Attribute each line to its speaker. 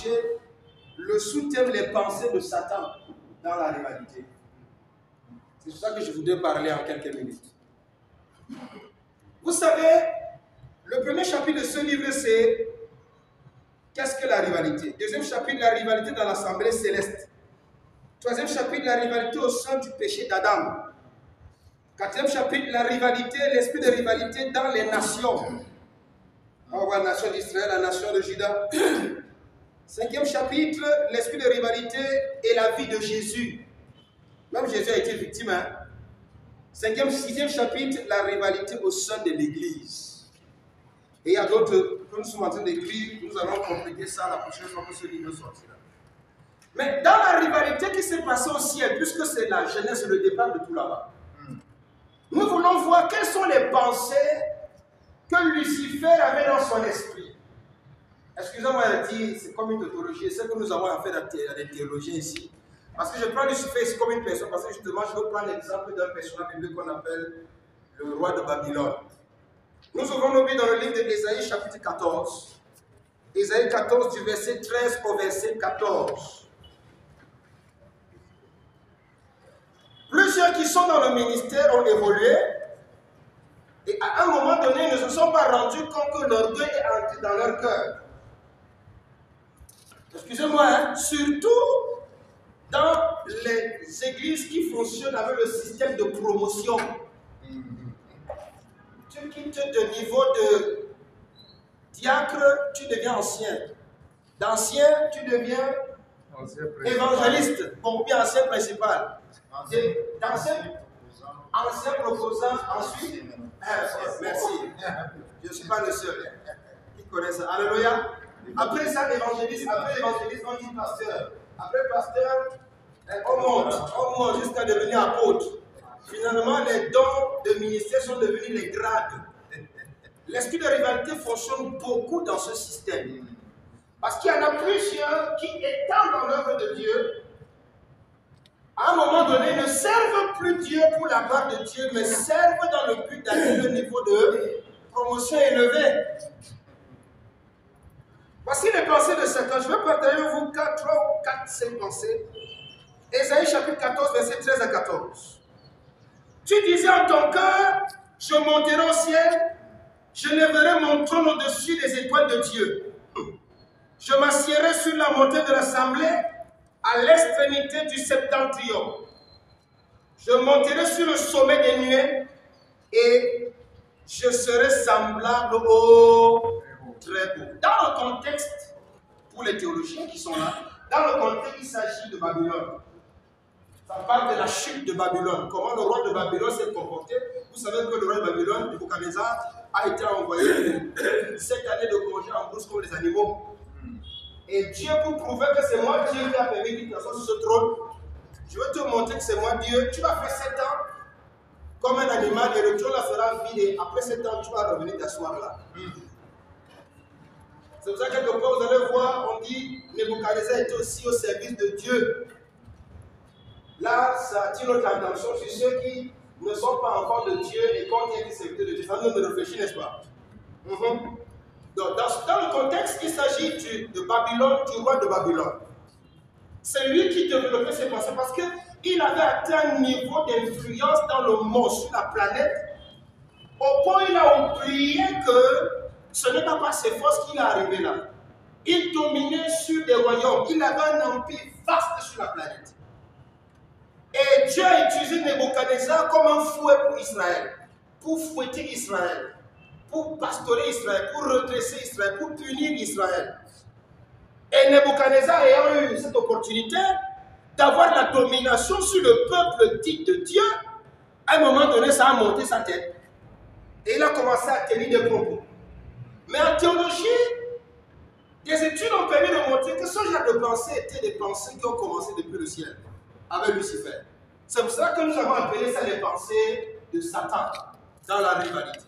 Speaker 1: affiché le sous-thème, les pensées de Satan dans la rivalité. C'est sur ça que je voudrais parler en quelques minutes. Vous savez, le premier chapitre de ce livre, c'est qu'est-ce que la rivalité? Deuxième chapitre, la rivalité dans l'assemblée céleste. Troisième chapitre, la rivalité au sein du péché d'Adam. Quatrième chapitre, la rivalité, l'esprit de rivalité dans les nations. On voit la nation d'Israël, la nation de Juda. Cinquième chapitre, l'esprit de rivalité et la vie de Jésus. Même Jésus a été victime. Hein? Sixième chapitre, la rivalité au sein de l'Église. Et il y a d'autres que nous sommes en train d'écrire. Nous allons compléter ça la prochaine fois que ce livre sortira. Mais dans la rivalité qui s'est passée au ciel, puisque c'est la genèse et le départ de tout là-bas, nous voulons voir quelles sont les pensées que Lucifer avait dans son esprit. Excusez-moi de dire, c'est comme une tautologie, c'est que nous avons affaire à des théologiens ici. Parce que je prends Lucifer ici comme une personne, parce que justement, je veux prendre l'exemple d'un personnage biblique qu'on appelle le roi de Babylone. Nous ouvrons nos Bibles dans le livre d'Ésaïe, chapitre 14. Ésaïe 14, du verset 13 au verset 14. Plusieurs qui sont dans le ministère ont évolué et à un moment donné, ils ne se sont pas rendus compte que l'orgueil est entré dans leur cœur. Excusez-moi, hein? Surtout dans les églises qui fonctionnent avec le système de promotion. Tu quittes de niveau de diacre, tu deviens ancien. D'ancien, tu deviens évangéliste, ou bien ancien principal. Ancien proposant, ensuite. Merci. Je ne suis pas le seul qui connaît ça. Alléluia. Après ça, évangéliste, on dit pasteur. Après pasteur, on monte jusqu'à devenir apôtre. Finalement, les dons de ministère sont devenus les grades. L'esprit de rivalité fonctionne beaucoup dans ce système. Parce qu'il y en a plusieurs qui, étant dans l'œuvre de Dieu, à un moment donné, ne servent plus Dieu pour la part de Dieu, mais servent dans le but d'atteindre le niveau de promotion élevé. Voici les pensées de Satan. Je vais partager avec vous 3 ou 4, 5 pensées. Ésaïe chapitre 14, verset 13 à 14. Tu disais en ton cœur, je monterai au ciel, je lèverai mon trône au-dessus des étoiles de Dieu. Je m'assiérai sur la montée de l'assemblée, à l'extrémité du septentrion. Je monterai sur le sommet des nuées et je serai semblable au très beau. Dans le contexte, pour les théologiens qui sont là, dans le contexte, il s'agit de Babylone. Ça parle de la chute de Babylone. Comment le roi de Babylone s'est comporté. Vous savez que le roi de Babylone, Nebuchadnezzar, a été envoyé 7 années de congé en brousse comme les animaux. Et Dieu, pour prouver que c'est moi Dieu qui a permis qu'il t'assoie sur ce trône, je veux te montrer que c'est moi Dieu. Tu vas faire 7 ans comme un animal et le trône la sera vide. Et après 7 ans, tu vas revenir t'asseoir là. C'est pour ça que quelque part, vous allez voir, on dit Nebuchadnezzar était aussi au service de Dieu. Là, ça attire notre attention sur ceux qui ne sont pas enfants de Dieu et qu'on est des serviteurs de Dieu. Ça nous réfléchit, n'est-ce pas? Donc, dans le contexte, il s'agit de Babylone, du roi de Babylone. C'est lui qui développait ses pensées parce qu'il avait atteint un niveau d'influence dans le monde, sur la planète, au point où il a oublié que ce n'est pas par ses forces qu'il est arrivé là. Il dominait sur des royaumes. Il avait un empire vaste sur la planète. Et Dieu a utilisé Nebuchadnezzar comme un fouet pour Israël, pour fouetter Israël, pour pastorer Israël, pour redresser Israël, pour punir Israël. Et Nebuchadnezzar ayant eu cette opportunité d'avoir la domination sur le peuple dit de Dieu, à un moment donné, ça a monté sa tête. Et il a commencé à tenir des propos. Mais en théologie, des études ont permis de montrer que ce genre de pensées étaient des pensées qui ont commencé depuis le ciel, avec Lucifer. C'est pour ça que nous avons appelé ça les pensées de Satan dans la rivalité.